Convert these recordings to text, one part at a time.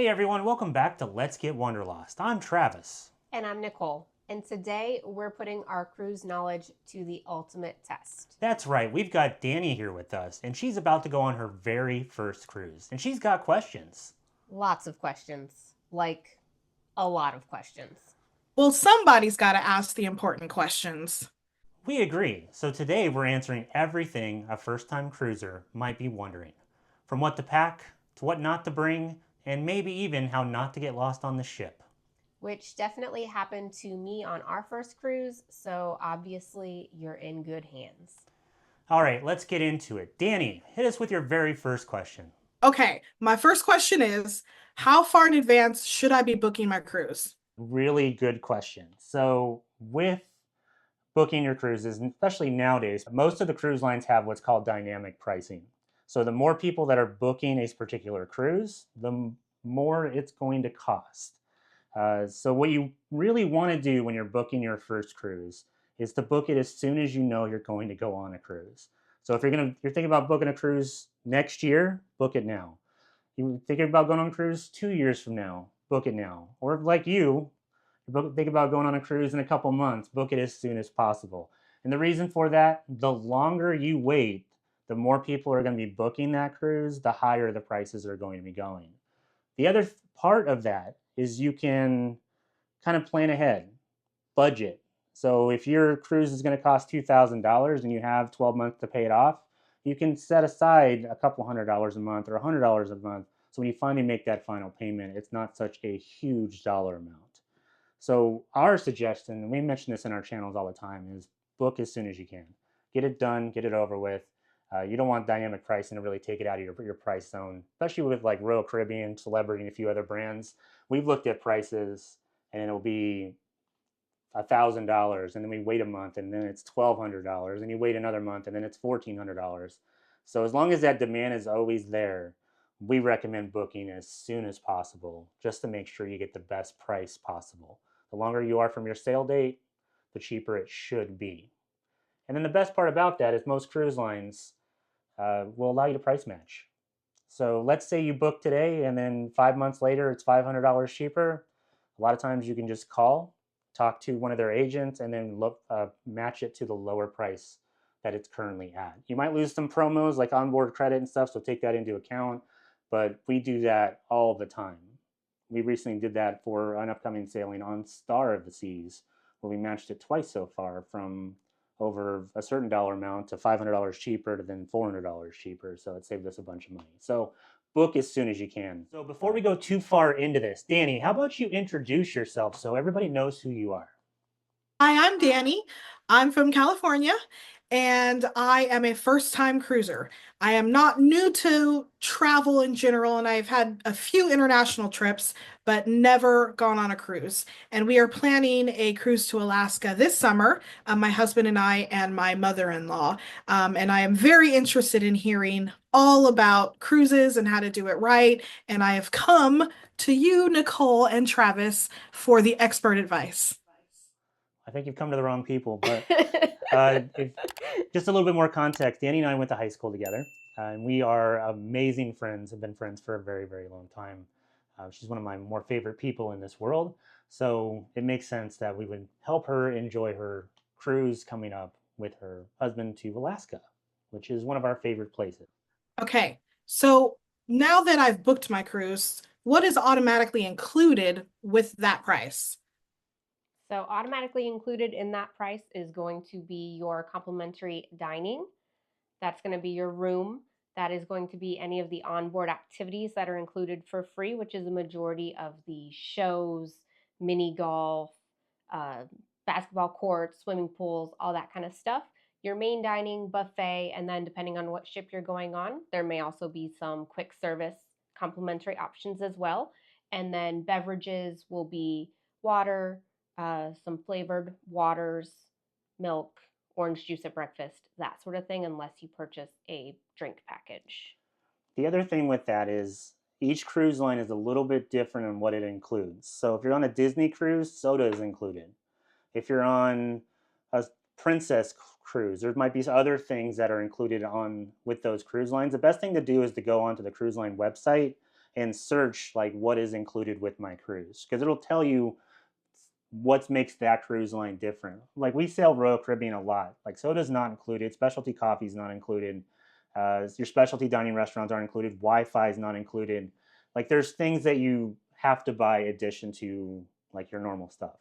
Hey everyone, welcome back to Let's Get Wanderlost. I'm Travis. And I'm Nicole. And today we're putting our cruise knowledge to the ultimate test. That's right, we've got Danny here with us, and she's about to go on her very first cruise. And she's got questions. Lots of questions. Like, a lot of questions. Well, somebody's got to ask the important questions. We agree. So today we're answering everything a first-time cruiser might be wondering. From what to pack, to what not to bring, and maybe even how not to get lost on the ship. Which definitely happened to me on our first cruise, so obviously you're in good hands. All right, let's get into it. Danny, hit us with your very first question. Okay, my first question is, how far in advance should I be booking my cruise? Really good question. So with booking your cruises, especially nowadays, most of the cruise lines have what's called dynamic pricing. So the more people that are booking a particular cruise, the more it's going to cost. So what you really want to do when you're booking your first cruise is to book it as soon as you know you're going to go on a cruise. So if you're thinking about booking a cruise next year, book it now. You're thinking about going on a cruise 2 years from now, book it now. Or like you think about going on a cruise in a couple months, book it as soon as possible. And the reason for that, the longer you wait, the more people are going to be booking that cruise, the higher the prices are going to be going. The other part of that is you can kind of plan ahead, budget. So if your cruise is going to cost $2,000 and you have 12 months to pay it off, you can set aside a couple $100 a month or $100 a month. So when you finally make that final payment, it's not such a huge dollar amount. So our suggestion, and we mention this in our channels all the time, is book as soon as you can. Get it done, get it over with. You don't want dynamic pricing to really take it out of your price zone, especially with like Royal Caribbean, Celebrity, and a few other brands. We've looked at prices and it'll be $1,000, and then we wait a month and then it's $1,200, and you wait another month and then it's $1,400. So as long as that demand is always there, we recommend booking as soon as possible just to make sure you get the best price possible. The longer you are from your sail date, the cheaper it should be. And then the best part about that is most cruise lines will allow you to price match. So let's say you book today and then 5 months later it's $500 cheaper. A lot of times you can just call, talk to one of their agents, and then match it to the lower price that it's currently at. You might lose some promos like onboard credit and stuff, so take that into account. But we do that all the time. We recently did that for an upcoming sailing on Star of the Seas, where we matched it twice so far, from over a certain dollar amount to $500 cheaper to then $400 cheaper. So it saved us a bunch of money. So book as soon as you can. So before we go too far into this, Danny, how about you introduce yourself so everybody knows who you are? Hi, I'm Danny. I'm from California and I am a first-time cruiser. I am not new to travel in general, and I've had a few international trips, but never gone on a cruise. And we are planning a cruise to Alaska this summer, my husband and I and my mother-in-law. And I am very interested in hearing all about cruises and how to do it right. And I have come to you, Nicole and Travis, for the expert advice. I think you've come to the wrong people, but just a little bit more context. Danny and I went to high school together, and we are amazing friends, have been friends for a very, very long time. She's one of my more favorite people in this world, so it makes sense that we would help her enjoy her cruise coming up with her husband to Alaska, which is one of our favorite places. Okay, so now that I've booked my cruise, what is automatically included with that price? So, automatically included in that price is going to be your complimentary dining. That's going to be your room. That is going to be any of the onboard activities that are included for free, which is a majority of the shows, mini golf, uh, basketball courts, swimming pools, all that kind of stuff. Your main dining, buffet, and then depending on what ship you're going on, there may also be some quick service complimentary options as well. And then beverages will be water, some flavored waters, milk, orange juice at breakfast, that sort of thing, unless you purchase a drink package. The other thing with that is each cruise line is a little bit different in what it includes. So if you're on a Disney cruise, soda is included. If you're on a princess cruise, there might be other things that are included on with those cruise lines. The best thing to do is to go onto the cruise line website and search like what is included with my cruise, because it'll tell you what makes that cruise line different. Like we sail Royal Caribbean a lot. Like soda's not included, specialty coffee is not included, your specialty dining restaurants aren't included, Wi-Fi is not included. Like there's things that you have to buy addition to like your normal stuff.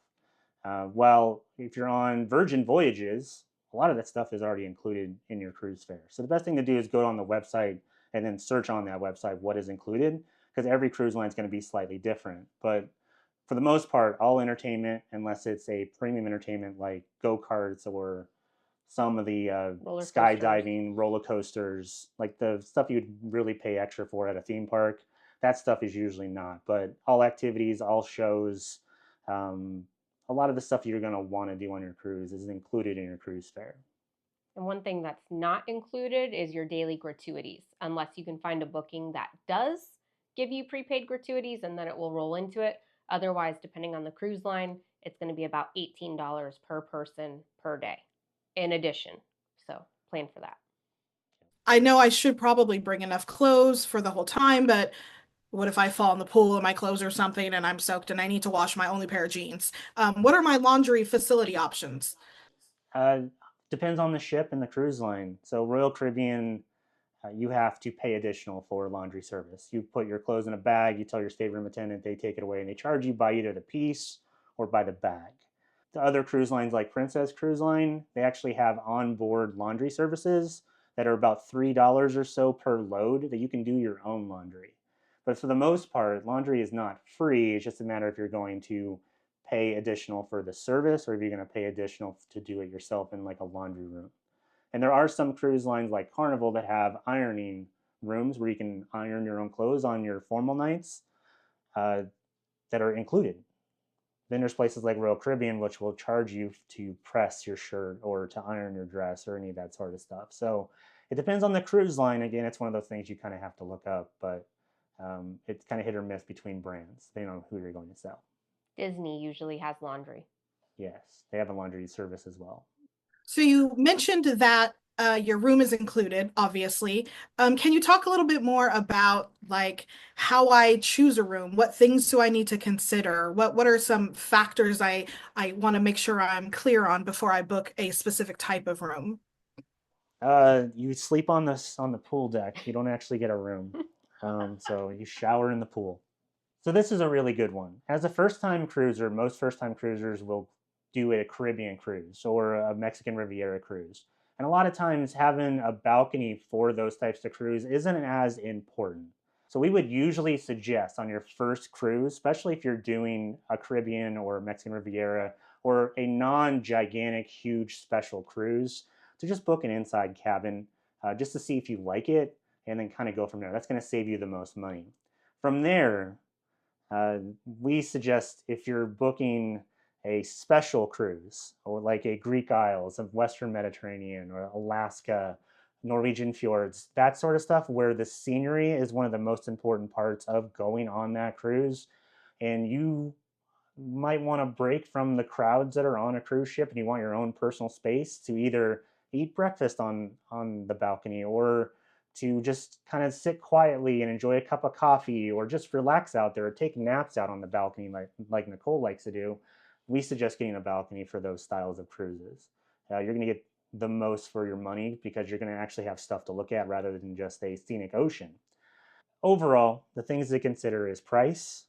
Well, if you're on Virgin voyages, a lot of that stuff is already included in your cruise fare. So the best thing to do is go on the website and then search on that website what is included, because every cruise line is going to be slightly different. But for the most part, all entertainment, unless it's a premium entertainment like go karts or some of the Roller coasters. skydiving, roller coasters, like the stuff you'd really pay extra for at a theme park, that stuff is usually not. But all activities, all shows, um, a lot of the stuff you're going to want to do on your cruise is included in your cruise fare. And one thing that's not included is your daily gratuities, unless you can find a booking that does give you prepaid gratuities, and then it will roll into it. Otherwise, depending on the cruise line, it's going to be about $18 per person per day in addition. So plan for that. I know I should probably bring enough clothes for the whole time, but what if I fall in the pool and my clothes or something and I'm soaked and I need to wash my only pair of jeans? What are my laundry facility options? Uh, Depends on the ship and the cruise line. So Royal Caribbean, you have to pay additional for laundry service. You put your clothes in a bag, you tell your stateroom attendant, they take it away, and they charge you by either the piece or by the bag. The other cruise lines, like Princess Cruise Line, they actually have onboard laundry services that are about $3 or so per load that you can do your own laundry. But for the most part, laundry is not free. It's just a matter if you're going to pay additional for the service or if you're going to pay additional to do it yourself in like a laundry room. And there are some cruise lines like Carnival that have ironing rooms where you can iron your own clothes on your formal nights, uh, that are included. Then there's places like Royal Caribbean, which will charge you to press your shirt or to iron your dress or any of that sort of stuff. So it depends on the cruise line. Again, it's one of those things you kind of have to look up, but it's kind of hit or miss between brands, depending on who you're going to sell. Disney usually has laundry. Yes, they have a laundry service as well. So you mentioned that your room is included, obviously. Can you talk a little bit more about like how I choose a room? What things do I need to consider? What are some factors I want to make sure I'm clear on before I book a specific type of room? You sleep on the pool deck. You don't actually get a room, so you shower in the pool. So this is a really good one. As a first-time cruiser, most first-time cruisers will do a Caribbean cruise or a Mexican Riviera cruise. And a lot of times having a balcony for those types of cruise isn't as important. So we would usually suggest on your first cruise, especially if you're doing a Caribbean or Mexican Riviera or a non-gigantic, huge special cruise, to just book an inside cabin, just to see if you like it and then kind of go from there. That's going to save you the most money. From there, uh, we suggest if you're booking a special cruise or like a Greek Isles of Western Mediterranean or Alaska, Norwegian fjords, that sort of stuff, where the scenery is one of the most important parts of going on that cruise. And you might want to break from the crowds that are on a cruise ship and you want your own personal space to either eat breakfast on the balcony or to just kind of sit quietly and enjoy a cup of coffee or just relax out there or take naps out on the balcony like Nicole likes to do. We suggest getting a balcony for those styles of cruises. You're going to get the most for your money because you're going to actually have stuff to look at rather than just a scenic ocean. Overall, the things to consider is price.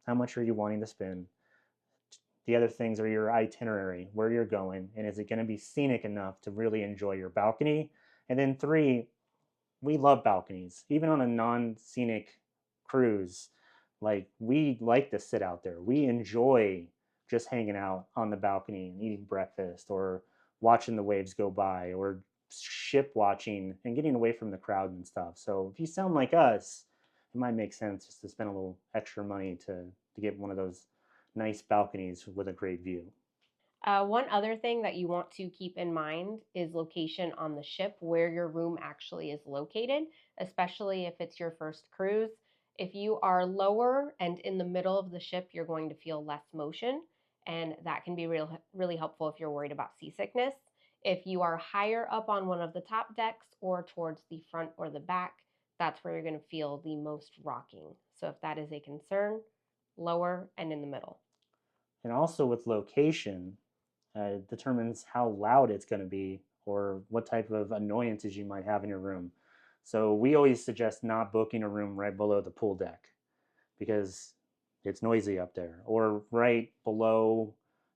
How much are you wanting to spend? The other things are your itinerary, where you're going, and is it going to be scenic enough to really enjoy your balcony? And then three, we love balconies, even on a non-scenic cruise. Like we like to sit out there. We enjoy just hanging out on the balcony and eating breakfast or watching the waves go by or ship watching and getting away from the crowd and stuff. So if you sound like us, it might make sense just to spend a little extra money to get one of those nice balconies with a great view. One other thing that you want to keep in mind is location on the ship, where your room actually is located, especially if it's your first cruise. If you are lower and in the middle of the ship, you're going to feel less motion, and that can be really helpful if you're worried about seasickness. If you are higher up on one of the top decks or towards the front or the back, that's where you're going to feel the most rocking. So if that is a concern, lower and in the middle. And also with location, it determines how loud it's going to be or what type of annoyances you might have in your room. So we always suggest not booking a room right below the pool deck because it's noisy up there, or right below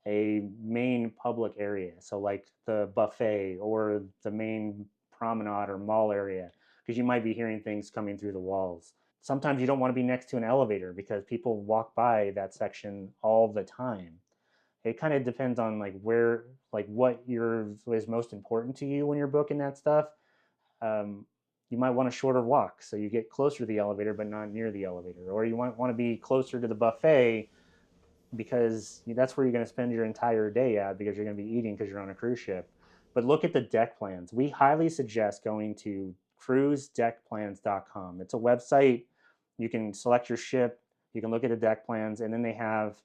a main public area. So like the buffet or the main promenade or mall area, because you might be hearing things coming through the walls. Sometimes you don't want to be next to an elevator because people walk by that section all the time. It kind of depends on like where, like what is most important to you when you're booking that stuff. um, you might want a shorter walk so you get closer to the elevator but not near the elevator, or you might want to be closer to the buffet because that's where you're going to spend your entire day at because you're going to be eating because you're on a cruise ship. But look at the deck plans. We highly suggest going to cruisedeckplans.com. It's a website. You can select your ship, you can look at the deck plans, and then they have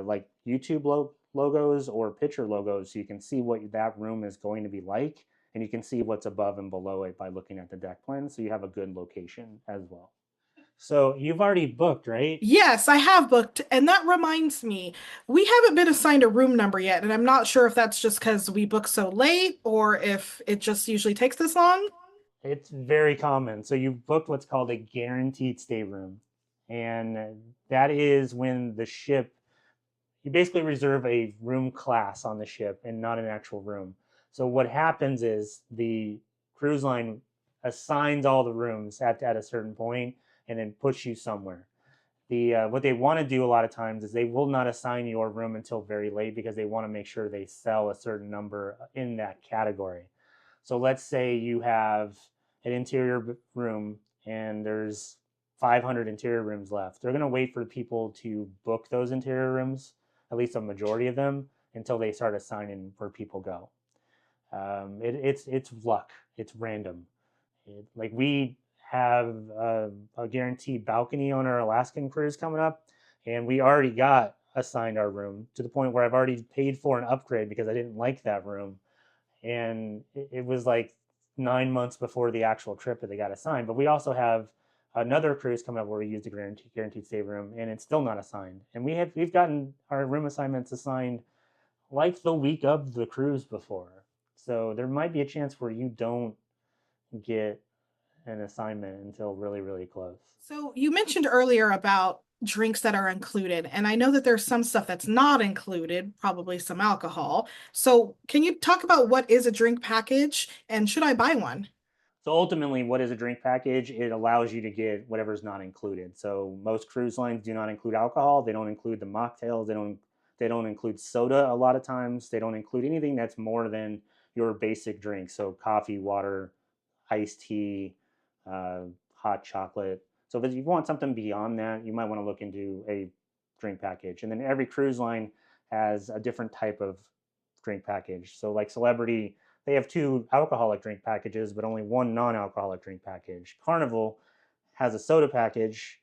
like YouTube logos or picture logos so you can see what that room is going to be like, and you can see what's above and below it by looking at the deck plan, so you have a good location as well. So you've already booked, right? Yes, I have booked. And that reminds me, we haven't been assigned a room number yet. And I'm not sure if that's just because we book so late or if it just usually takes this long. It's very common. So you booked what's called a guaranteed stateroom. And that is when the ship, you basically reserve a room class on the ship and not an actual room. So what happens is the cruise line assigns all the rooms at a certain point and then puts you somewhere. What they want to do a lot of times is they will not assign your room until very late because they want to make sure they sell a certain number in that category. So let's say you have an interior room and there's 500 interior rooms left. They're going to wait for people to book those interior rooms, at least a majority of them, until they start assigning where people go. It's luck. It's random. Like we have a guaranteed balcony on our Alaskan cruise coming up, and we already got assigned our room to the point where I've already paid for an upgrade because I didn't like that room, and it was like 9 months before the actual trip that they got assigned. But we also have another cruise coming up where we used a guaranteed stay room, and it's still not assigned. And we've gotten our room assignments assigned like the week of the cruise before. So there might be a chance where you don't get an assignment until really, really close. So you mentioned earlier about drinks that are included, and I know that there's some stuff that's not included, probably some alcohol. So can you talk about what is a drink package and should I buy one? So ultimately, what is a drink package? It allows you to get whatever's not included. So most cruise lines do not include alcohol. They don't include the mocktails. They don't include soda a lot of times. They don't include anything that's more than your basic drink. So coffee, water, iced tea, uh, hot chocolate. So if you want something beyond that, you might want to look into a drink package. And then every cruise line has a different type of drink package. So like Celebrity, they have two alcoholic drink packages, but only one non-alcoholic drink package. Carnival has a soda package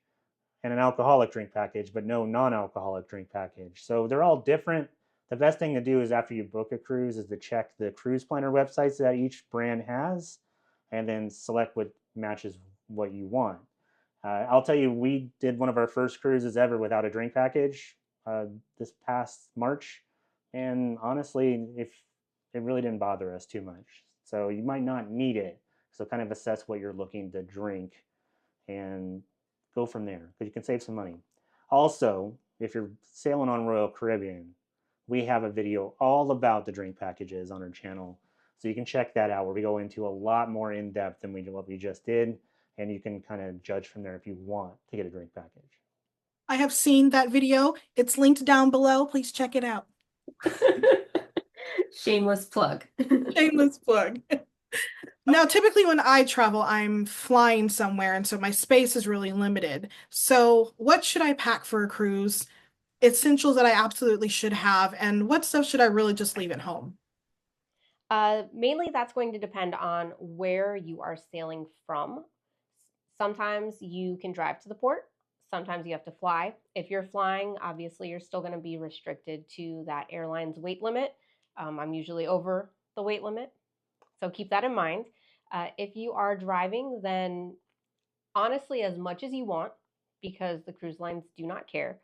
and an alcoholic drink package, but no non-alcoholic drink package. So they're all different. The best thing to do is after you book a cruise is to check the cruise planner websites that each brand has and then select what matches what you want. I'll tell you, we did one of our first cruises ever without a drink package this past March, and honestly, if it really didn't bother us too much. So you might not need it. So kind of assess what you're looking to drink and go from there because you can save some money. Also, if you're sailing on Royal Caribbean, we have a video all about the drink packages on our channel. So you can check that out where we go into a lot more in depth than what we just did. And you can kind of judge from there if you want to get a drink package. I have seen that video. It's linked down below. Please check it out. Shameless plug. Shameless plug. Now, typically when I travel, I'm flying somewhere, and so my space is really limited. So, what should I pack for a cruise? Essentials that I absolutely should have, and what stuff should I really just leave at home? Mainly that's going to depend on where you are sailing from. Sometimes you can drive to the port. Sometimes you have to fly. If you're flying, obviously you're still going to be restricted to that airline's weight limit. I'm usually over the weight limit, so keep that in mind. If you are driving, then Honestly, as much as you want, because the cruise lines do not care.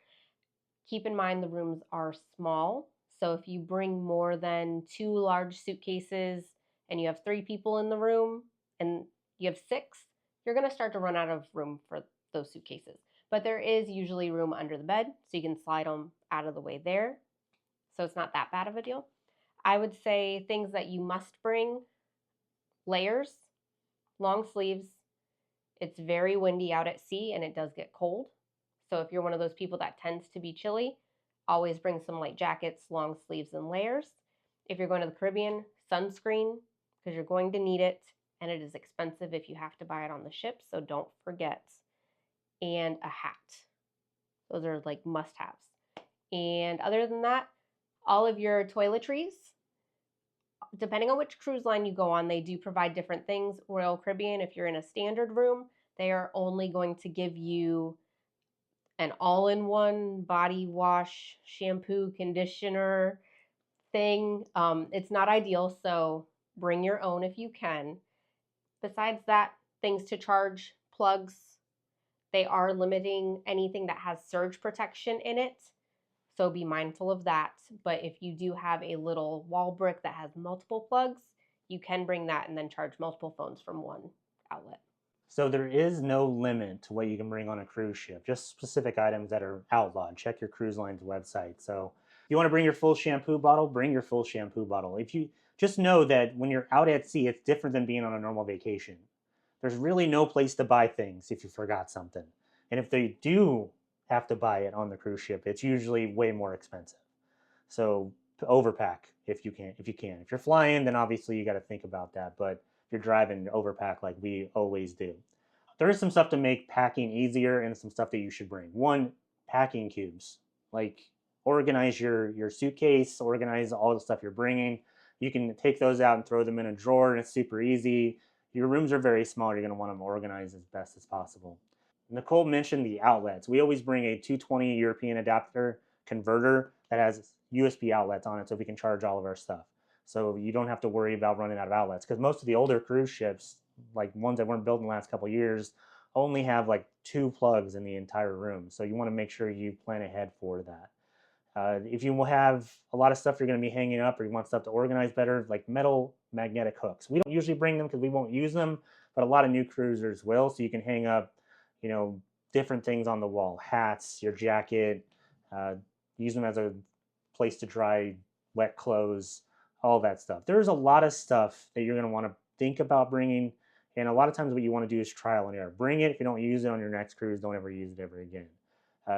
Keep in mind the rooms are small. So if you bring more than 2 large suitcases and you have 3 people in the room and you have 6, you're going to start to run out of room for those suitcases. But there is usually room under the bed, so you can slide them out of the way there. So it's not that bad of a deal. I would say things that you must bring: layers, long sleeves. It's very windy out at sea and it does get cold. So if you're one of those people that tends to be chilly, always bring some light jackets, long sleeves, and layers. If you're going to the Caribbean, sunscreen, because you're going to need it, and it is expensive if you have to buy it on the ship, so don't forget. And a hat. Those are like must-haves. And other than that, all of your toiletries, depending on which cruise line you go on, they do provide different things. Royal Caribbean, if you're in a standard room, they are only going to give you an all-in-one body wash, shampoo, conditioner thing. It's not ideal, so bring your own if you can. Besides that, things to charge, plugs. They are limiting anything that has surge protection in it, so be mindful of that. But if you do have a little wall brick that has multiple plugs, you can bring that and then charge multiple phones from one outlet. So there is no limit to what you can bring on a cruise ship, just specific items that are outlawed. Check your cruise line's website. So if you want to bring your full shampoo bottle, bring your full shampoo bottle. If you just know that when you're out at sea, it's different than being on a normal vacation. There's really no place to buy things if you forgot something. And if they do have to buy it on the cruise ship, it's usually way more expensive. So overpack if you can. If you can, if you're flying, then obviously you got to think about that. But if you're driving, overpack like we always do. There is some stuff to make packing easier and some stuff that you should bring. One, packing cubes. Like organize your suitcase, organize all the stuff you're bringing. You can take those out and throw them in a drawer, and it's super easy. Your rooms are very small. You're going to want them organized as best as possible. Nicole mentioned the outlets. We always bring a 220 European adapter converter that has USB outlets on it so we can charge all of our stuff. So you don't have to worry about running out of outlets, because most of the older cruise ships, like ones that weren't built in the last couple of years, only have like 2 plugs in the entire room. So you want to make sure you plan ahead for that. If you have a lot of stuff you're going to be hanging up, or you want stuff to organize better, like metal magnetic hooks. We don't usually bring them because we won't use them, but a lot of new cruisers will. So you can hang up, you know, different things on the wall: hats, your jacket, uh, use them as a place to dry wet clothes, all that stuff. There's a lot of stuff that you're going to want to think about bringing. And a lot of times what you want to do is trial and error. Bring it. If you don't use it on your next cruise, don't ever use it ever again.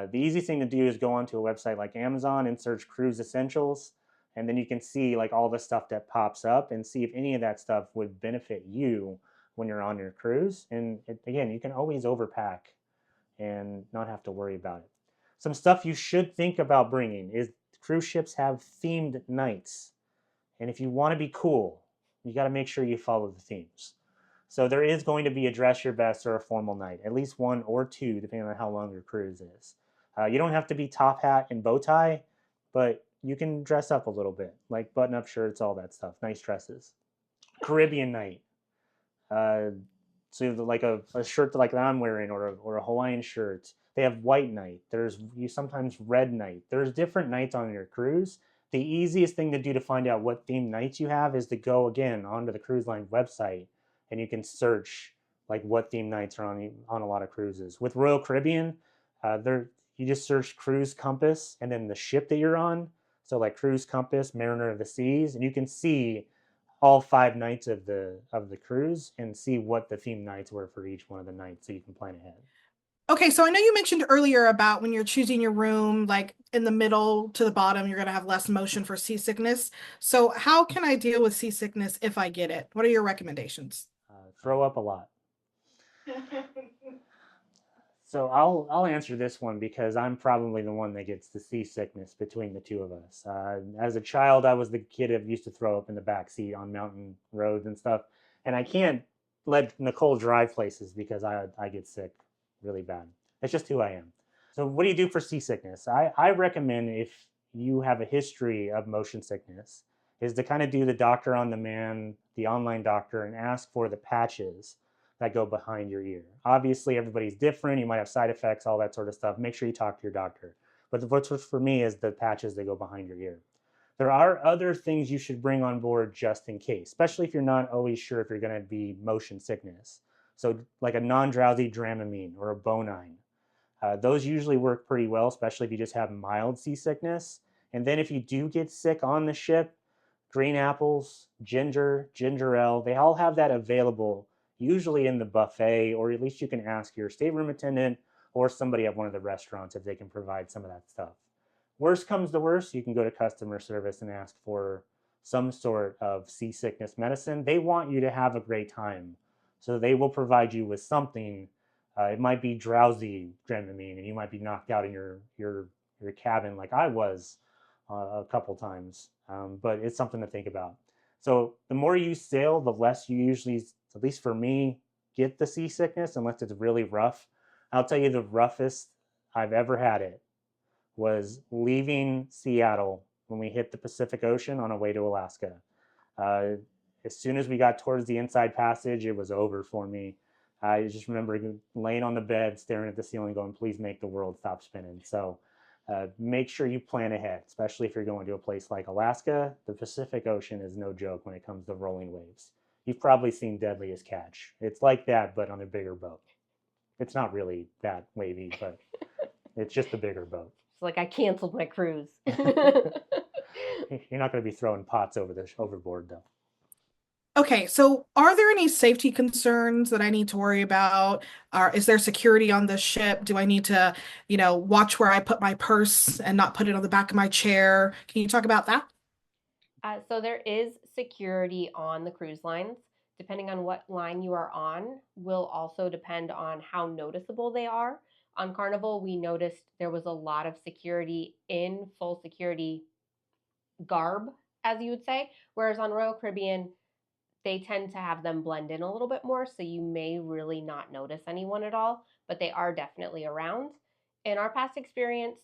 The easiest thing to do is go onto a website like Amazon and search cruise essentials, and then you can see like all the stuff that pops up and see if any of that stuff would benefit you when you're on your cruise. And again, you can always overpack and not have to worry about it. Some stuff you should think about bringing is cruise ships have themed nights. And if you want to be cool, you got to make sure you follow the themes. So there is going to be a dress your best or a formal night, at least 1 or 2, depending on how long your cruise is. You don't have to be top hat and bow tie, but you can dress up a little bit, like button-up shirts, all that stuff, nice dresses. Caribbean night. Uh, so like a shirt like that I'm wearing, or a Hawaiian shirt. They have white night. There's sometimes red night. There's different nights on your cruise. The easiest thing to do to find out what themed nights you have is to go again onto the cruise line website, and you can search like what themed nights are on a lot of cruises. With Royal Caribbean, there you just search cruise compass and then the ship that you're on. So like cruise compass, Mariner of the Seas, and you can see all 5 nights of the cruise and see what the theme nights were for each one of the nights, so you can plan ahead. Okay, so I know you mentioned earlier about when you're choosing your room, like in the middle to the bottom, you're going to have less motion for seasickness. So how can I deal with seasickness if I get it? What are your recommendations? Throw up a lot. So I'll answer this one because I'm probably the one that gets the seasickness between the two of us. As a child, I was the kid that used to throw up in the back seat on mountain roads and stuff, and I can't let Nicole drive places because I get sick really bad. That's just who I am. So what do you do for seasickness? I recommend, if you have a history of motion sickness, is to kind of do the doctor on demand, the online doctor, and ask for the patches that go behind your ear. Obviously, everybody's different. You might have side effects, all that sort of stuff. Make sure you talk to your doctor. But what's for me is the patches that go behind your ear. There are other things you should bring on board just in case, especially if you're not always sure if you're going to be motion sickness. So, like a non-drowsy Dramamine or a Bonine. Those usually work pretty well, especially if you just have mild seasickness. And then if you do get sick on the ship, green apples, ginger ale, they all have that available, usually in the buffet, or at least you can ask your stateroom attendant or somebody at one of the restaurants if they can provide some of that stuff. Worst comes to worst, you can go to customer service and ask for some sort of seasickness medicine. They want you to have a great time, so they will provide you with something. It might be drowsy Dramamine, and you might be knocked out in your cabin like I was a couple times. But it's something to think about. So the more you sail, the less you usually, at least for me, get the seasickness unless it's really rough. I'll tell you the roughest I've ever had it was leaving Seattle when we hit the Pacific Ocean on our way to Alaska. Uh, as soon as we got towards the inside passage, it was over for me. I just remember laying on the bed, staring at the ceiling, going, please make the world stop spinning. So make sure you plan ahead, especially if you're going to a place like Alaska. The Pacific Ocean is no joke when it comes to rolling waves. You've probably seen Deadliest Catch. It's like that, but on a bigger boat. It's not really that wavy, but it's just a bigger boat. It's like I canceled my cruise. You're not going to be throwing pots overboard, though. Okay, so are there any safety concerns that I need to worry about? Is there security on the ship? Do I need to, watch where I put my purse and not put it on the back of my chair? Can you talk about that? So there is security on the cruise lines. Depending on what line you are on, will also depend on how noticeable they are. On Carnival, we noticed there was a lot of security in full security garb, as you would say, whereas on Royal Caribbean, they tend to have them blend in a little bit more, so you may really not notice anyone at all, but they are definitely around. In our past experience,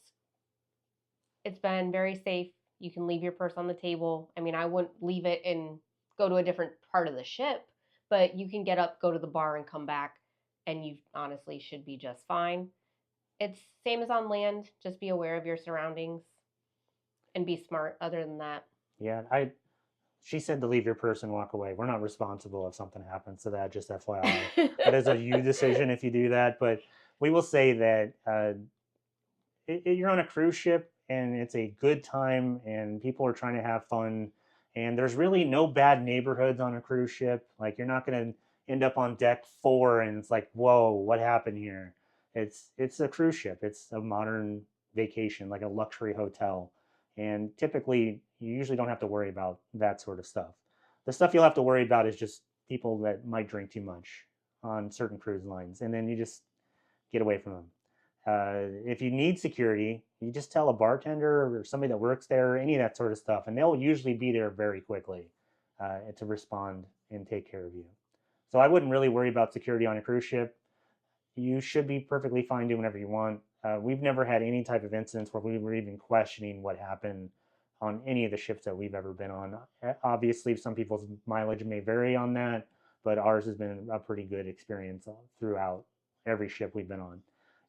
it's been very safe. You can leave your purse on the table. I mean, I wouldn't leave it and go to a different part of the ship, but you can get up, go to the bar, and come back, and you honestly should be just fine. It's same as on land. Just be aware of your surroundings and be smart. Other than that, Yeah, she said to leave your purse and walk away. We're not responsible if something happens to that, just FYI. That is a you decision if you do that. But we will say that you're on a cruise ship and it's a good time and people are trying to have fun. And there's really no bad neighborhoods on a cruise ship. Like you're not going to end up on deck 4 and it's like, whoa, what happened here? It's a cruise ship. It's a modern vacation, like a luxury hotel. And typically, you usually don't have to worry about that sort of stuff. The stuff you'll have to worry about is just people that might drink too much on certain cruise lines, and then you just get away from them. If you need security, you just tell a bartender or somebody that works there, or any of that sort of stuff, and they'll usually be there very quickly to respond and take care of you. So I wouldn't really worry about security on a cruise ship. You should be perfectly fine doing whatever you want. We've never had any type of incidents where we were even questioning what happened on any of the ships that we've ever been on. Obviously, some people's mileage may vary on that, but ours has been a pretty good experience throughout every ship we've been on.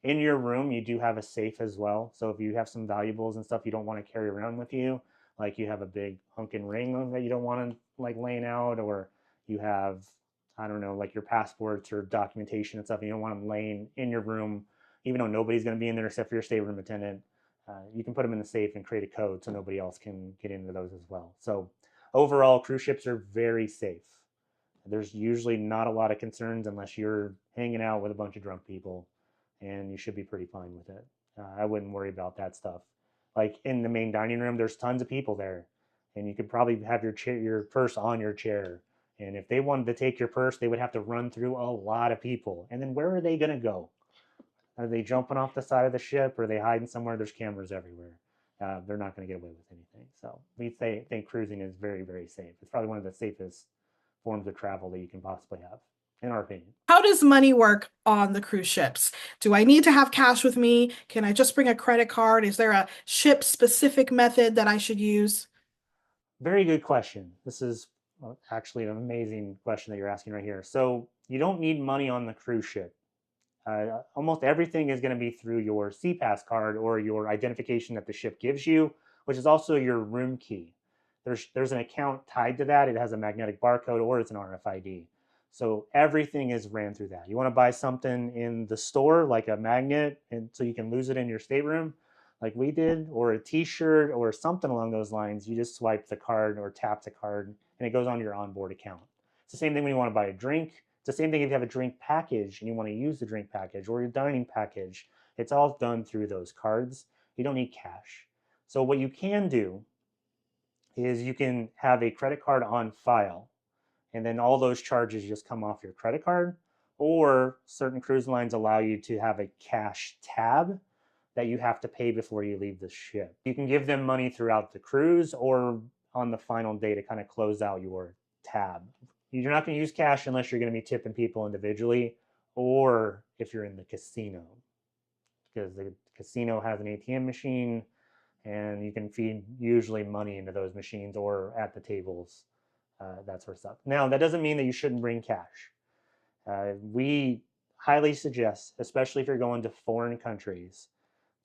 In your room, you do have a safe as well. So if you have some valuables and stuff you don't want to carry around with you, like you have a big hunkin' ring that you don't want to like laying out, or you have, I don't know, like your passports or documentation and stuff, and you don't want them laying in your room, even though nobody's going to be in there except for your stateroom attendant. You can put them in the safe and create a code so nobody else can get into those as well. So overall, cruise ships are very safe. There's usually not a lot of concerns unless you're hanging out with a bunch of drunk people, and you should be pretty fine with it. I wouldn't worry about that stuff. Like in the main dining room, there's tons of people there, and you could probably have your purse on your chair. And if they wanted to take your purse, they would have to run through a lot of people. And then where are they going to go? Are they jumping off the side of the ship? Or are they hiding somewhere? There's cameras everywhere. They're not going to get away with anything. So we think cruising is very, very safe. It's probably one of the safest forms of travel that you can possibly have, in our opinion. How does money work on the cruise ships? Do I need to have cash with me? Can I just bring a credit card? Is there a ship specific method that I should use? Very good question. This is actually an amazing question that you're asking right here. So you don't need money on the cruise ship. Almost everything is going to be through your SeaPass card or your identification that the ship gives you, which is also your room key. There's an account tied to that. It has a magnetic barcode or it's an RFID. So everything is ran through that. You want to buy something in the store, like a magnet, and so you can lose it in your stateroom, like we did, or a T-shirt or something along those lines. You just swipe the card or tap the card, and it goes on your onboard account. It's the same thing when you want to buy a drink. It's the same thing if you have a drink package and you want to use the drink package or your dining package. It's all done through those cards. You don't need cash. So what you can do is you can have a credit card on file, and then all those charges just come off your credit card. Or certain cruise lines allow you to have a cash tab that you have to pay before you leave the ship. You can give them money throughout the cruise or on the final day to kind of close out your tab. You're not going to use cash unless you're going to be tipping people individually or if you're in the casino, because the casino has an ATM machine and you can feed usually money into those machines or at the tables, that sort of stuff. Now, that doesn't mean that you shouldn't bring cash. We highly suggest, especially if you're going to foreign countries,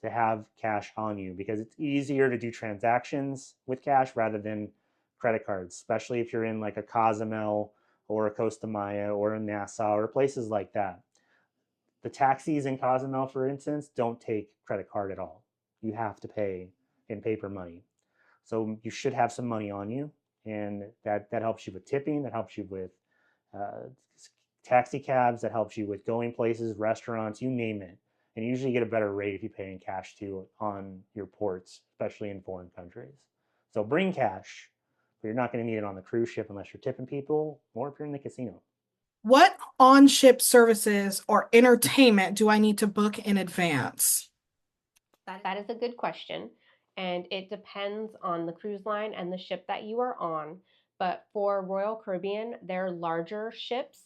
to have cash on you because it's easier to do transactions with cash rather than credit cards, especially if you're in like a Cozumel or a Costa Maya or a Nassau or places like that. The taxis in Cozumel, for instance, don't take credit card at all. You have to pay in paper money. So you should have some money on you, and that helps you with tipping, that helps you with uh, taxi cabs, that helps you with going places, restaurants, you name it. And you usually get a better rate if you pay in cash too on your ports, especially in foreign countries. So bring cash, but you're not going to need it on the cruise ship unless you're tipping people or if you're in the casino. What on-ship services or entertainment do I need to book in advance? That is a good question. And it depends on the cruise line and the ship that you are on. But for Royal Caribbean, their larger ships,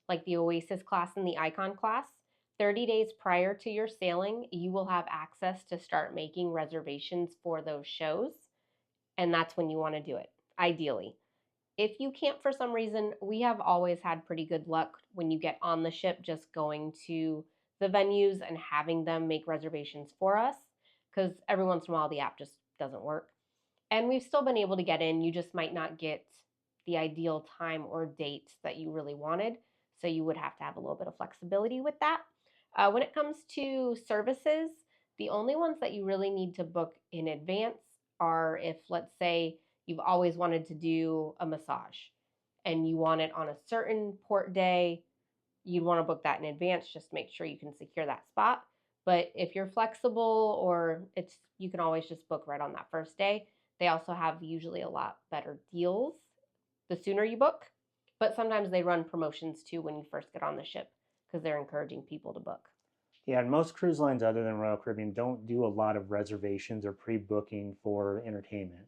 like the Oasis class and the Icon class, 30 days prior to your sailing, you will have access to start making reservations for those shows. And that's when you want to do it, ideally. If you can't for some reason, we have always had pretty good luck when you get on the ship just going to the venues and having them make reservations for us because every once in a while the app just doesn't work. And we've still been able to get in. You just might not get the ideal time or date that you really wanted. So you would have to have a little bit of flexibility with that. When it comes to services, the only ones that you really need to book in advance are if, let's say, you've always wanted to do a massage and you want it on a certain port day, you'd want to book that in advance. Just make sure you can secure that spot. But if you're flexible or you can always just book right on that first day. They also have usually a lot better deals the sooner you book. But sometimes they run promotions too when you first get on the ship because they're encouraging people to book. Yeah, and most cruise lines other than Royal Caribbean don't do a lot of reservations or pre-booking for entertainment.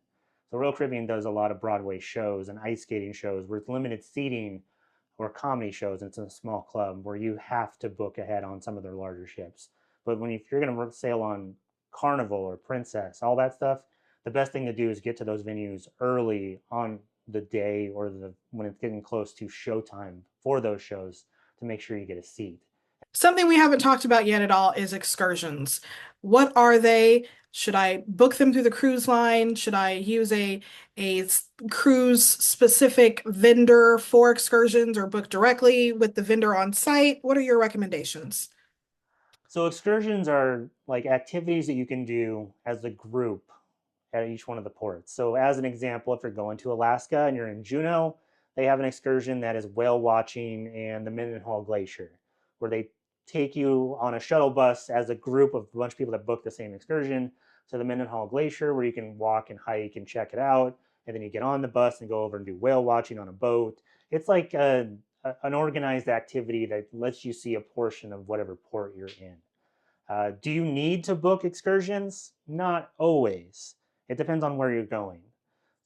So Royal Caribbean does a lot of Broadway shows and ice skating shows where it's limited seating or comedy shows and it's in a small club where you have to book ahead on some of their larger ships. But if you're going to sail on Carnival or Princess, all that stuff, the best thing to do is get to those venues early on the day or when it's getting close to showtime for those shows to make sure you get a seat. Something we haven't talked about yet at all is excursions. What are they? Should I book them through the cruise line? Should I use a cruise specific vendor for excursions or book directly with the vendor on site? What are your recommendations? So excursions are like activities that you can do as a group at each one of the ports. So as an example, if you're going to Alaska and you're in Juneau, they have an excursion that is whale watching and the Mendenhall Glacier, where they take you on a shuttle bus as a group of a bunch of people that book the same excursion to the Mendenhall Glacier, where you can walk and hike and check it out. And then you get on the bus and go over and do whale watching on a boat. It's like an organized activity that lets you see a portion of whatever port you're in. Do you need to book excursions? Not always. It depends on where you're going.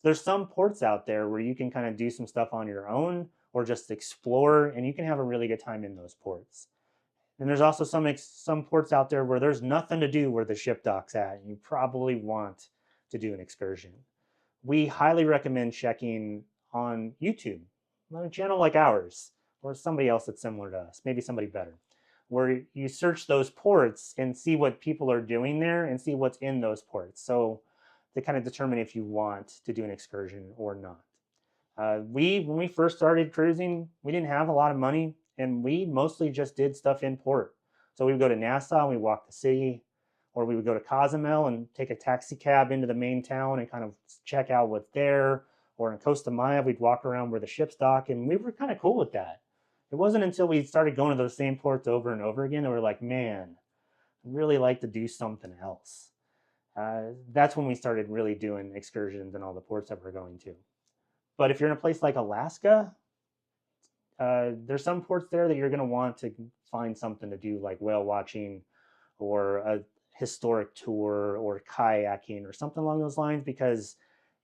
There's some ports out there where you can kind of do some stuff on your own or just explore, and you can have a really good time in those ports. And there's also some ports out there where there's nothing to do where the ship docks at, and you probably want to do an excursion. We highly recommend checking on YouTube, on a channel like ours. or somebody else that's similar to us, maybe somebody better, where you search those ports and see what people are doing there and see what's in those ports. So to kind of determine if you want to do an excursion or not. When we first started cruising, we didn't have a lot of money, and we mostly just did stuff in port. So we would go to Nassau, and we walk the city, or we would go to Cozumel and take a taxi cab into the main town and kind of check out what's there. Or in Costa Maya, we'd walk around where the ships dock, and we were kind of cool with that. It wasn't until we started going to those same ports over and over again that we are like, man, I'd really like to do something else. That's when we started really doing excursions and all the ports that we're going to. But if you're in a place like Alaska, there's some ports there that you're going to want to find something to do, like whale watching or a historic tour or kayaking or something along those lines, because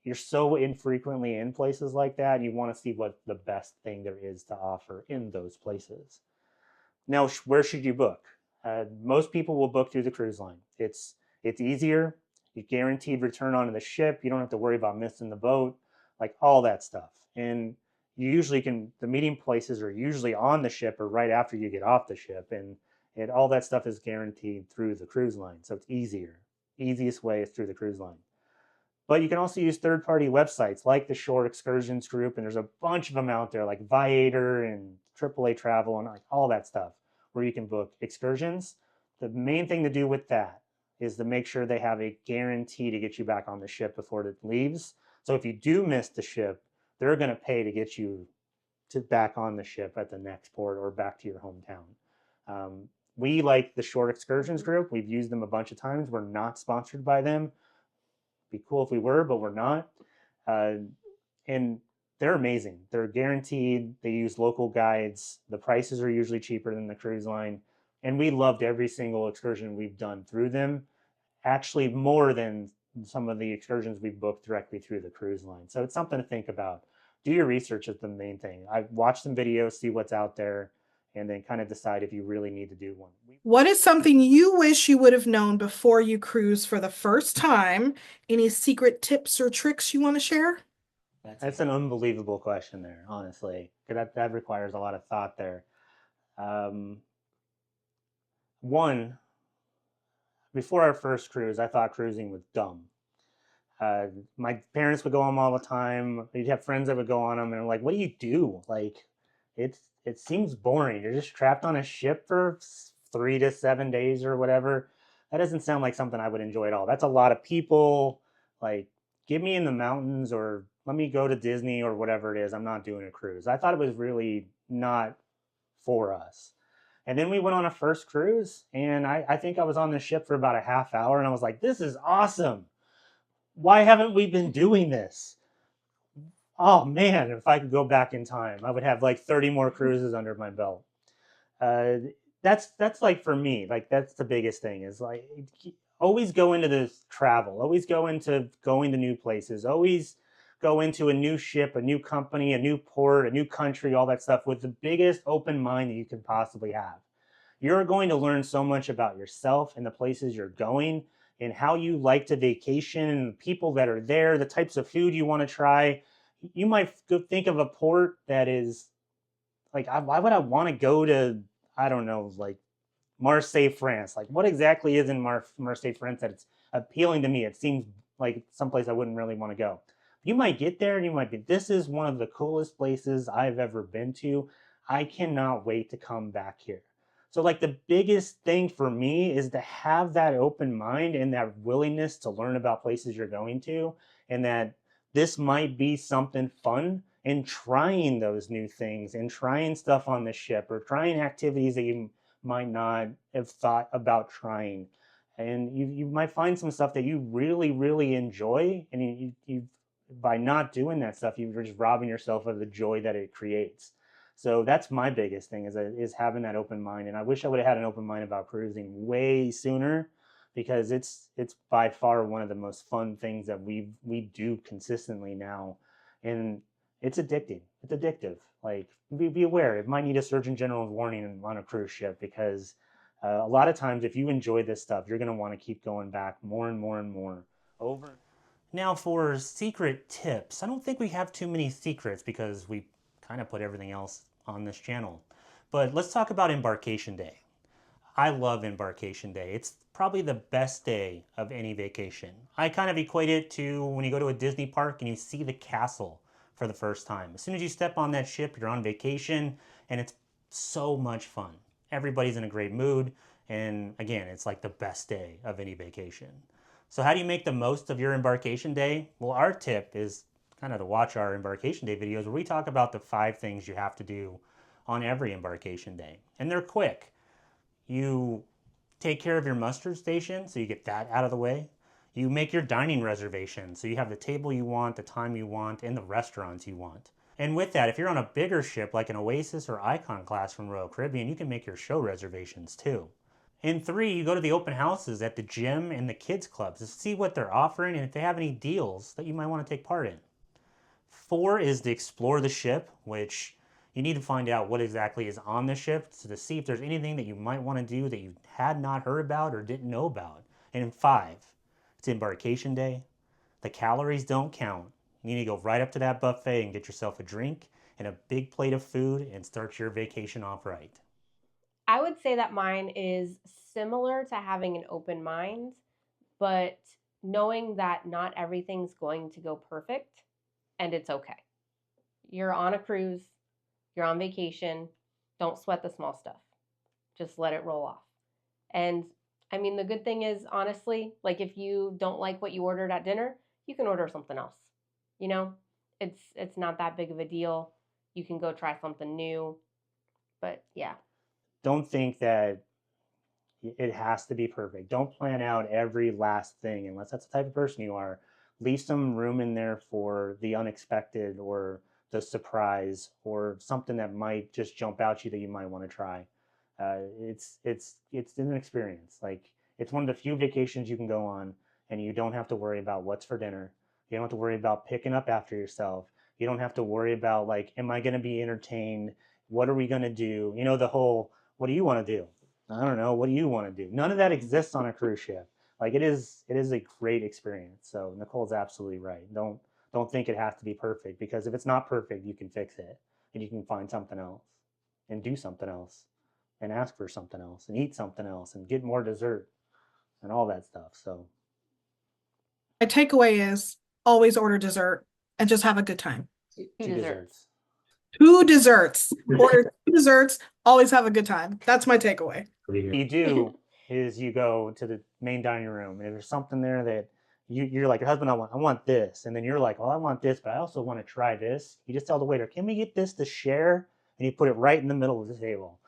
you're so infrequently in places like that. You want to see what the best thing there is to offer in those places. Now, where should you book? Most people will book through the cruise line. It's easier. You guaranteed return onto the ship. You don't have to worry about missing the boat, like all that stuff. And you usually can, the meeting places are usually on the ship or right after you get off the ship. And all that stuff is guaranteed through the cruise line. So it's easier. Easiest way is through the cruise line. But you can also use third-party websites like the Shore Excursions group, and there's a bunch of them out there like Viator and AAA Travel and like all that stuff where you can book excursions. The main thing to do with that is to make sure they have a guarantee to get you back on the ship before it leaves. So if you do miss the ship, they're going to pay to get you to back on the ship at the next port or back to your hometown. We like the Short Excursions group. We've used them a bunch of times. We're not sponsored by them. Be cool if we were, but we're not. And they're amazing. They're guaranteed. They use local guides. The prices are usually cheaper than the cruise line. And we loved every single excursion we've done through them, actually more than some of the excursions we booked directly through the cruise line. So it's something to think about. Do your research is the main thing. I watch some videos, see what's out there, and then kind of decide if you really need to do one. What is something you wish you would have known before you cruise for the first time? Any secret tips or tricks you want to share? That's an unbelievable question there, honestly. That requires a lot of thought there. One, before our first cruise, I thought cruising was dumb. My parents would go on them all the time. You'd have friends that would go on them, and I'm like, "What do you do? Like, it seems boring. You're just trapped on a ship for 3 to 7 days or whatever. That doesn't sound like something I would enjoy at all. That's a lot of people. Like, get me in the mountains or let me go to Disney or whatever it is. I'm not doing a cruise." I thought it was really not for us. And then we went on a first cruise, and I think I was on the ship for about a half hour, and I was like, "This is awesome. Why haven't we been doing this? Oh man, if I could go back in time, I would have like 30 more cruises under my belt." Uh, that's like for me, like that's the biggest thing is like always go into this travel, always go into going to new places, always go into a new ship, a new company, a new port, a new country, all that stuff with the biggest open mind that you can possibly have. You're going to learn so much about yourself and the places you're going and how you like to vacation and the people that are there, the types of food you want to try. You might think of a port that is like, why would I want to go to, I don't know, like Marseille, France? Like, what exactly is in Marseille, France that it's appealing to me? It seems like someplace I wouldn't really want to go. You might get there and you might be, this is one of the coolest places I've ever been to. I cannot wait to come back here. So like the biggest thing for me is to have that open mind and that willingness to learn about places you're going to, and that this might be something fun, and trying those new things and trying stuff on the ship or trying activities that you might not have thought about trying. And you might find some stuff that you really, really enjoy. And you by not doing that stuff, you're just robbing yourself of the joy that it creates. So that's my biggest thing is having that open mind. And I wish I would have had an open mind about cruising way sooner, because it's by far one of the most fun things that we do consistently now. And it's addicting. It's addictive. Like, be aware. It might need a Surgeon General's warning on a cruise ship, because a lot of times if you enjoy this stuff, you're going to want to keep going back more and more and more over. Now for secret tips, I don't think we have too many secrets because we kind of put everything else on this channel. But let's talk about embarkation day. I love embarkation day. It's probably the best day of any vacation. I kind of equate it to when you go to a Disney park and you see the castle for the first time. As soon as you step on that ship, you're on vacation, and it's so much fun. Everybody's in a great mood, and again, it's like the best day of any vacation. So how do you make the most of your embarkation day? Well, our tip is kind of to watch our embarkation day videos where we talk about the 5 things you have to do on every embarkation day. And they're quick. You take care of your muster station, so you get that out of the way. You make your dining reservation, so you have the table you want, the time you want, and the restaurants you want. And with that, if you're on a bigger ship like an Oasis or Icon class from Royal Caribbean, you can make your show reservations too. And 3, you go to the open houses at the gym and the kids clubs to see what they're offering and if they have any deals that you might want to take part in. 4 is to explore the ship, which you need to find out what exactly is on the ship to see if there's anything that you might want to do that you had not heard about or didn't know about. And 5, it's embarkation day. The calories don't count. You need to go right up to that buffet and get yourself a drink and a big plate of food and start your vacation off right. I would say that mine is similar to having an open mind, but knowing that not everything's going to go perfect and it's okay. You're on a cruise, you're on vacation, don't sweat the small stuff. Just let it roll off. And I mean, the good thing is, honestly, like if you don't like what you ordered at dinner, you can order something else. You know, it's not that big of a deal. You can go try something new. But yeah. Don't think that it has to be perfect. Don't plan out every last thing unless that's the type of person you are. Leave some room in there for the unexpected or the surprise or something that might just jump out at you that you might want to try. It's an experience. Like it's one of the few vacations you can go on and you don't have to worry about what's for dinner. You don't have to worry about picking up after yourself. You don't have to worry about like, am I going to be entertained? What are we going to do? You know, the whole, what do you want to do? I don't know. What do you want to do? None of that exists on a cruise ship. Like it is a great experience. So Nicole's absolutely right. Don't think it has to be perfect because if it's not perfect, you can fix it and you can find something else and do something else and ask for something else and eat something else and get more dessert and all that stuff. So My takeaway is always order dessert and just have a good time. 2 desserts. 2 desserts. Order 2 desserts, always have a good time. That's my takeaway. What you do is you go to the main dining room and if there's something there that you're like, your husband, I want this. And then you're like, well, I want this, but I also want to try this. You just tell the waiter, can we get this to share? And you put it right in the middle of the table.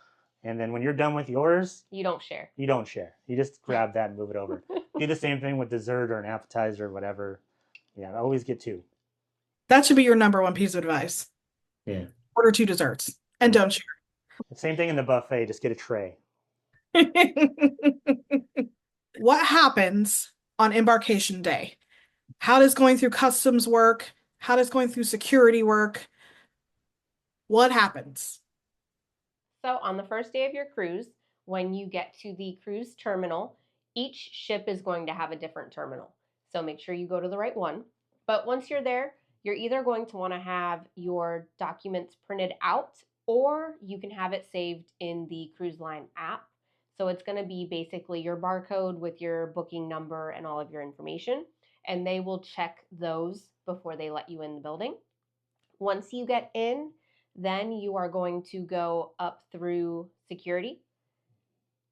And then when you're done with yours, you don't share. You don't share. You just grab that and move it over. Do the same thing with dessert or an appetizer or whatever. Yeah, always get 2. That should be your number 1 piece of advice. Yeah. Order 2 desserts and don't share. Same thing in the buffet, just get a tray. What happens on embarkation day? How does going through customs work? How does going through security work? What happens? So on the first day of your cruise, when you get to the cruise terminal, each ship is going to have a different terminal. So make sure you go to the right one. But once you're there, you're either going to want to have your documents printed out or you can have it saved in the cruise line app. So it's going to be basically your barcode with your booking number and all of your information. And they will check those before they let you in the building. Once you get in, then you are going to go up through security.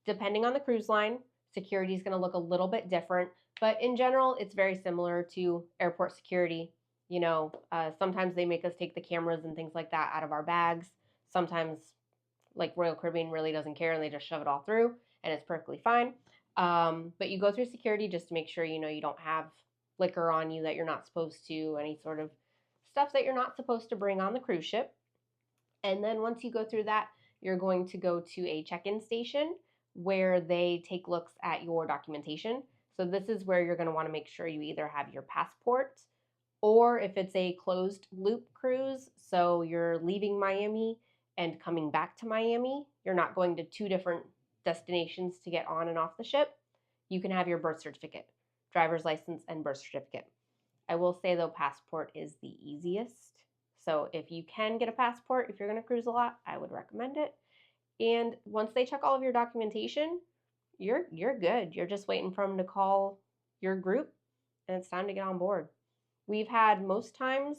Depending on the cruise line, security is going to look a little bit different, but in general, it's very similar to airport security. You know, sometimes they make us take the cameras and things like that out of our bags. Sometimes, like Royal Caribbean really doesn't care and they just shove it all through and it's perfectly fine. But you go through security just to make sure, you know, you don't have liquor on you that you're not supposed to, any sort of stuff that you're not supposed to bring on the cruise ship. And then once you go through that, you're going to go to a check-in station where they take looks at your documentation. So this is where you're going to want to make sure you either have your passport or if it's a closed loop cruise, so you're leaving Miami and coming back to Miami, you're not going to 2 different destinations to get on and off the ship, you can have your birth certificate, driver's license, and birth certificate. I will say though, passport is the easiest. So if you can get a passport, if you're going to cruise a lot, I would recommend it. And once they check all of your documentation, you're good. You're just waiting for them to call your group, and it's time to get on board. We've had most times,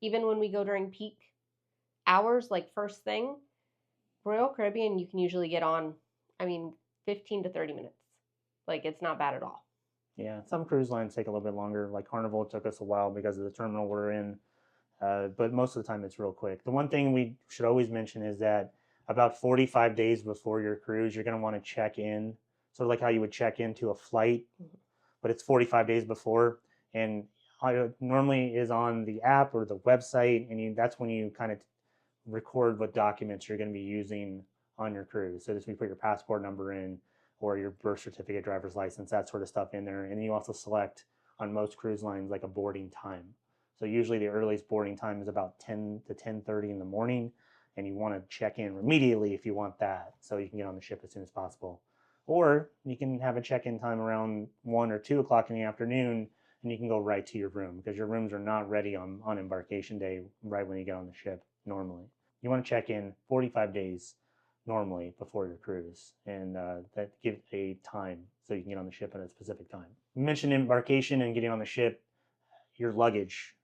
even when we go during peak hours, like first thing, Royal Caribbean, you can usually get on, I mean, 15 to 30 minutes. Like, it's not bad at all. Yeah, some cruise lines take a little bit longer. Like Carnival took us a while because of the terminal we're in, but most of the time it's real quick. The one thing we should always mention is that about 45 days before your cruise, you're going to want to check in, sort of like how you would check into a flight, but it's 45 days before. And it normally is on the app or the website, and that's when you kind of record what documents you're going to be using on your cruise. So just we put your passport number in, or your birth certificate, driver's license, that sort of stuff in there. And then you also select on most cruise lines like a boarding time. So usually the earliest boarding time is about 10 to 10:30 in the morning, and you want to check in immediately if you want that, so you can get on the ship as soon as possible. Or you can have a check-in time around 1 or 2 o'clock in the afternoon, and you can go right to your room because your rooms are not ready on embarkation day right when you get on the ship normally. You want to check in 45 days normally before your cruise, and that gives a time so you can get on the ship at a specific time. You mentioned embarkation and getting on the ship. Your luggage,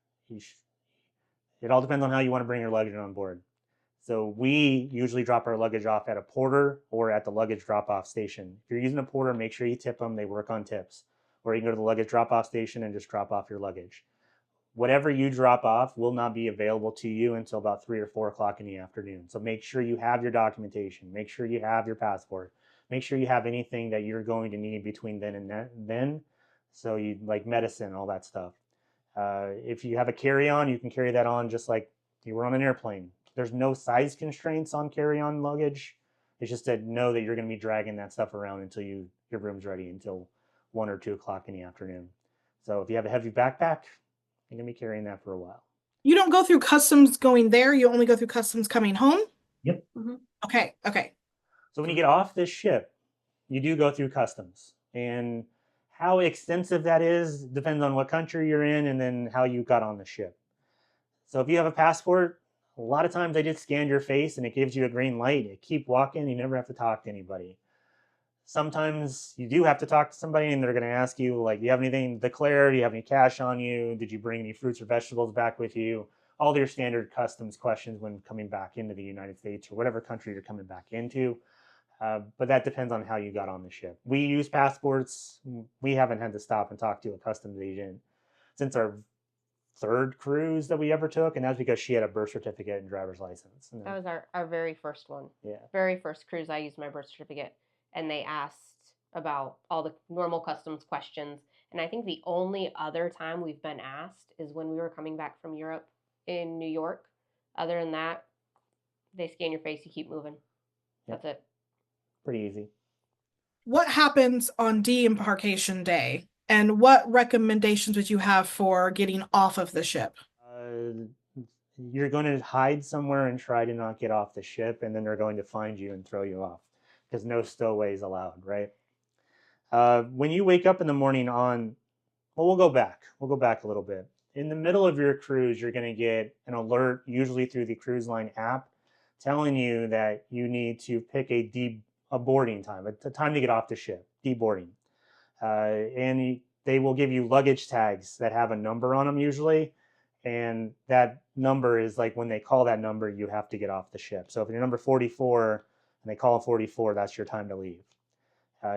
it all depends on how you want to bring your luggage on board. So we usually drop our luggage off at a porter or at the luggage drop-off station. If you're using a porter, make sure you tip them. They work on tips. Or you can go to the luggage drop-off station and just drop off your luggage. Whatever you drop off will not be available to you until about 3 or 4 o'clock in the afternoon. So make sure you have your documentation. Make sure you have your passport. Make sure you have anything that you're going to need between then and then. So you like medicine, all that stuff. If you have a carry-on, you can carry that on just like you were on an airplane. There's no size constraints on carry-on luggage. It's just to know that you're going to be dragging that stuff around until your room's ready until 1 or 2 o'clock in the afternoon. So if you have a heavy backpack, you're going to be carrying that for a while. You don't go through customs going there. You only go through customs coming home? Yep. Mm-hmm. Okay. So when you get off this ship, you do go through customs. And how extensive that is depends on what country you're in and then how you got on the ship. So if you have a passport, a lot of times they just scan your face and it gives you a green light. You keep walking, you never have to talk to anybody. Sometimes you do have to talk to somebody and they're going to ask you, like, do you have anything to declare? Do you have any cash on you? Did you bring any fruits or vegetables back with you? All your standard customs questions when coming back into the United States or whatever country you're coming back into. But that depends on how you got on the ship. We use passports. We haven't had to stop and talk to a customs agent since our third cruise that we ever took, and that's because she had a birth certificate and driver's license. And that was our very first one. Yeah. Very first cruise, I used my birth certificate, and they asked about all the normal customs questions. And I think the only other time we've been asked is when we were coming back from Europe in New York. Other than that, they scan your face, you keep moving. That's it. Pretty easy. What happens on de-embarkation day? And what recommendations would you have for getting off of the ship? You're going to hide somewhere and try to not get off the ship, and then they're going to find you and throw you off because no stowaways allowed, right? When you wake up in the morning we'll go back. We'll go back a little bit. In the middle of your cruise, you're going to get an alert, usually through the cruise line app, telling you that you need to pick a boarding time, a time to get off the ship, deboarding. And they will give you luggage tags that have a number on them usually. And that number is like when they call that number, you have to get off the ship. So if you're number 44 and they call 44, that's your time to leave.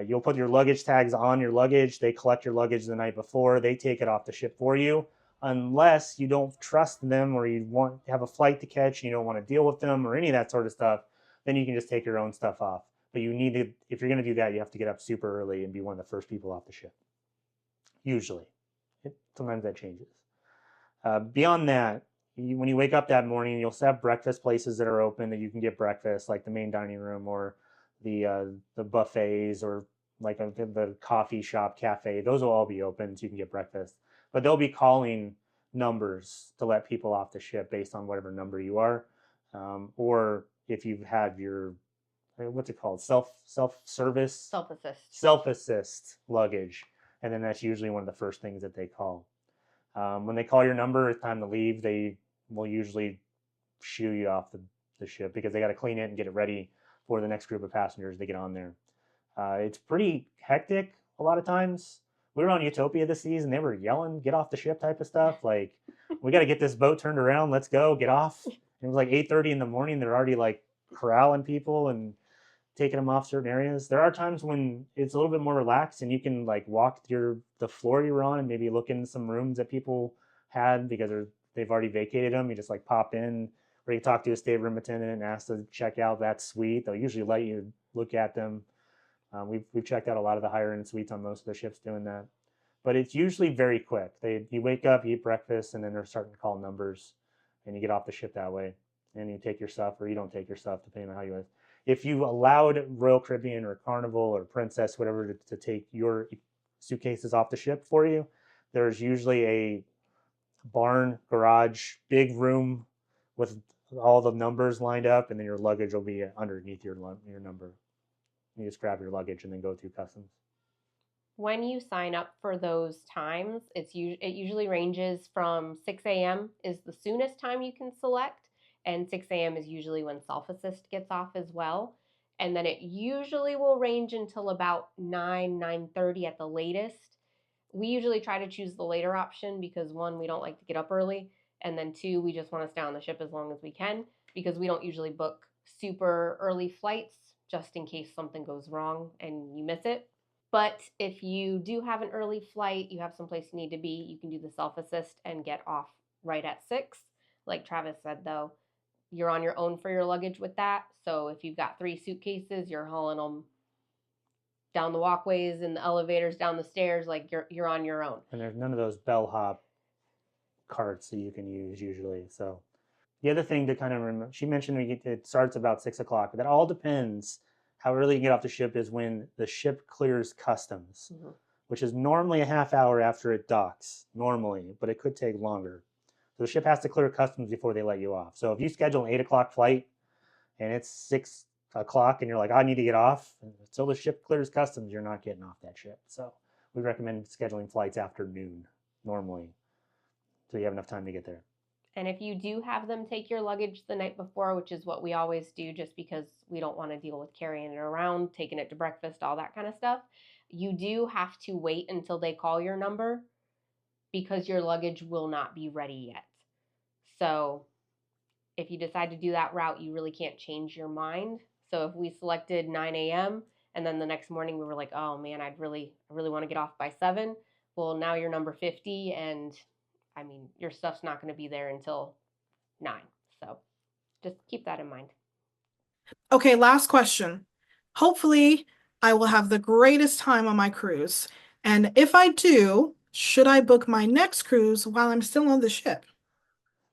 You'll put your luggage tags on your luggage. They collect your luggage the night before. They take it off the ship for you. Unless you don't trust them or you want to have a flight to catch and you don't want to deal with them or any of that sort of stuff, then you can just take your own stuff off. But you need to, if you're going to do that, you have to get up super early and be one of the first people off the ship. Usually. Sometimes that changes. Beyond that, when you wake up that morning, you'll have breakfast places that are open that you can get breakfast, like the main dining room or the buffets or like the coffee shop, cafe. Those will all be open so you can get breakfast. But they'll be calling numbers to let people off the ship based on whatever number you are. Or if you've had your what's it called? Self-assist luggage. And then that's usually one of the first things that they call. When they call your number, it's time to leave. They will usually shoo you off the ship because they got to clean it and get it ready for the next group of passengers to get on there. It's pretty hectic a lot of times. We were on Utopia this season. They were yelling, "Get off the ship!" type of stuff. Like, we got to get this boat turned around. Let's go, get off. It was like 8:30 in the morning. They're already like corralling people and taking them off certain areas. There are times when it's a little bit more relaxed and you can like walk the floor you were on and maybe look in some rooms that people had because they've already vacated them. You just like pop in, or you talk to a stateroom attendant and ask to check out that suite. They'll usually let you look at them. We've checked out a lot of the higher end suites on most of the ships doing that, but it's usually very quick. You wake up, you eat breakfast, and then they're starting to call numbers, and you get off the ship that way, and you take your stuff or you don't take your stuff depending on how you live. If you allowed Royal Caribbean or Carnival or Princess, whatever, to take your suitcases off the ship for you, there's usually a barn, garage, big room with all the numbers lined up, and then your luggage will be underneath your number. You just grab your luggage and then go through customs. When you sign up for those times, it usually ranges from 6 a.m. is the soonest time you can select, and 6 a.m. is usually when self-assist gets off as well. And then it usually will range until about 9:30 at the latest. We usually try to choose the later option because one, we don't like to get up early, and then two, we just want to stay on the ship as long as we can because we don't usually book super early flights just in case something goes wrong and you miss it. But if you do have an early flight, you have someplace you need to be, you can do the self-assist and get off right at 6. Like Travis said, though, you're on your own for your luggage with that. So if you've got 3 suitcases, you're hauling them down the walkways and the elevators, down the stairs, like you're on your own. And there's none of those bellhop carts that you can use usually. So the other thing to kind of remember, she mentioned it starts about 6 o'clock. That all depends how early you get off the ship is when the ship clears customs, which is normally a half hour after it docks, normally, but it could take longer. So the ship has to clear customs before they let you off. So if you schedule an 8 o'clock flight and it's 6 o'clock and you're like, I need to get off, until the ship clears customs, you're not getting off that ship. So we recommend scheduling flights after noon normally, so you have enough time to get there. And if you do have them take your luggage the night before, which is what we always do just because we don't want to deal with carrying it around, taking it to breakfast, all that kind of stuff, you do have to wait until they call your number because your luggage will not be ready yet. So if you decide to do that route, you really can't change your mind. So if we selected 9 a.m. and then the next morning we were like, oh man, I really want to get off by 7. Well, now you're number 50 and I mean, your stuff's not going to be there until 9. So just keep that in mind. Okay, last question. Hopefully, I will have the greatest time on my cruise. And if I do, should I book my next cruise while I'm still on the ship?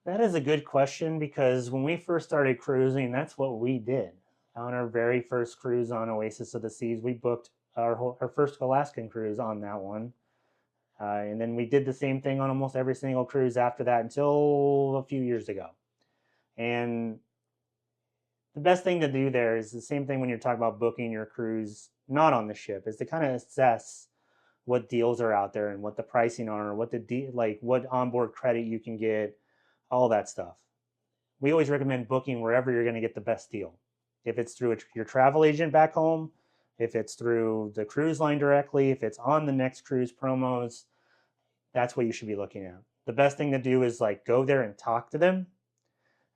That is a good question because when we first started cruising, that's what we did. On our very first cruise on Oasis of the Seas, we booked our first Alaskan cruise on that one. And then we did the same thing on almost every single cruise after that until a few years ago. And the best thing to do there is the same thing when you're talking about booking your cruise not on the ship, is to kind of assess what deals are out there and what the pricing are, what what onboard credit you can get, all that stuff. We always recommend booking wherever you're going to get the best deal. If it's through your travel agent back home, if it's through the cruise line directly, if it's on the next cruise promos, that's what you should be looking at. The best thing to do is like go there and talk to them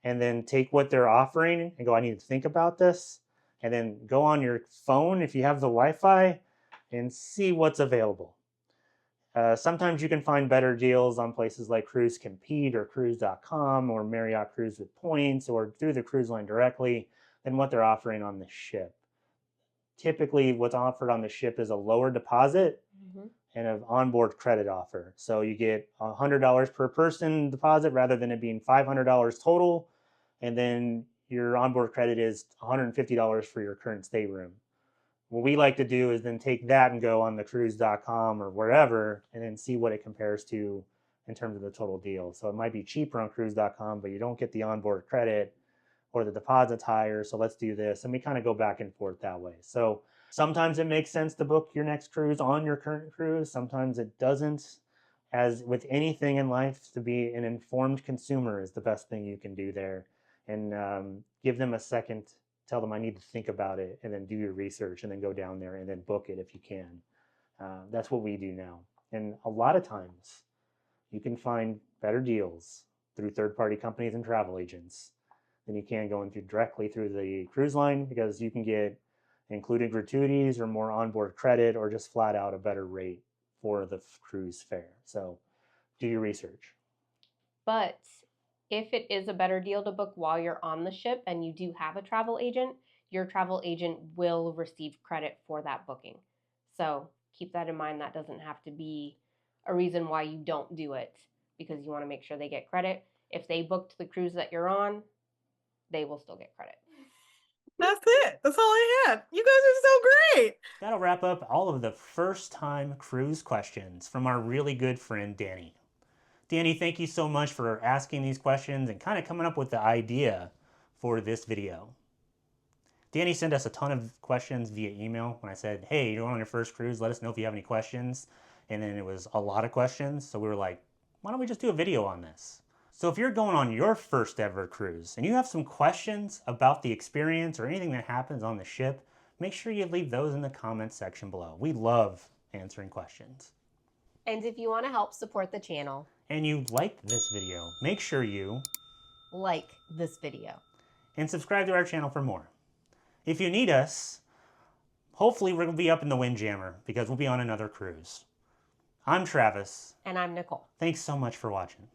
and then take what they're offering and go, I need to think about this. And then go on your phone if you have the Wi-Fi and see what's available. Sometimes you can find better deals on places like Cruise Compete or Cruise.com or Marriott Cruise with Points or through the cruise line directly than what they're offering on the ship. Typically, what's offered on the ship is a lower deposit and an onboard credit offer. So you get $100 per person deposit rather than it being $500 total. And then your onboard credit is $150 for your current stateroom. What we like to do is then take that and go on the cruise.com or wherever and then see what it compares to in terms of the total deal. So it might be cheaper on cruise.com, but you don't get the onboard credit or the deposit's higher. So let's do this. And we kind of go back and forth that way. So sometimes it makes sense to book your next cruise on your current cruise. Sometimes it doesn't. as with anything in life, to be an informed consumer is the best thing you can do there. And give them a second, tell them I need to think about it, and then do your research, and then go down there and then book it if you can. That's what we do now. And a lot of times, you can find better deals through third-party companies and travel agents than you can going directly through the cruise line, because you can get included gratuities or more onboard credit, or just flat out a better rate for the cruise fare. So do your research. But if it is a better deal to book while you're on the ship and you do have a travel agent, your travel agent will receive credit for that booking. So keep that in mind. That doesn't have to be a reason why you don't do it, because you want to make sure they get credit. If they booked the cruise that you're on, they will still get credit. That's it. That's all I had. You guys are so great. That'll wrap up all of the first-time cruise questions from our really good friend, Danny. Danny, thank you so much for asking these questions and kind of coming up with the idea for this video. Danny sent us a ton of questions via email when I said, hey, you're on your first cruise, let us know if you have any questions. And then it was a lot of questions, so we were like, why don't we just do a video on this? So if you're going on your first ever cruise and you have some questions about the experience or anything that happens on the ship, make sure you leave those in the comments section below. We love answering questions. And if you want to help support the channel and you liked this video, make sure you like this video and subscribe to our channel for more. If you need us, hopefully we're going to be up in the Windjammer because we'll be on another cruise. I'm Travis. And I'm Nicole. Thanks so much for watching.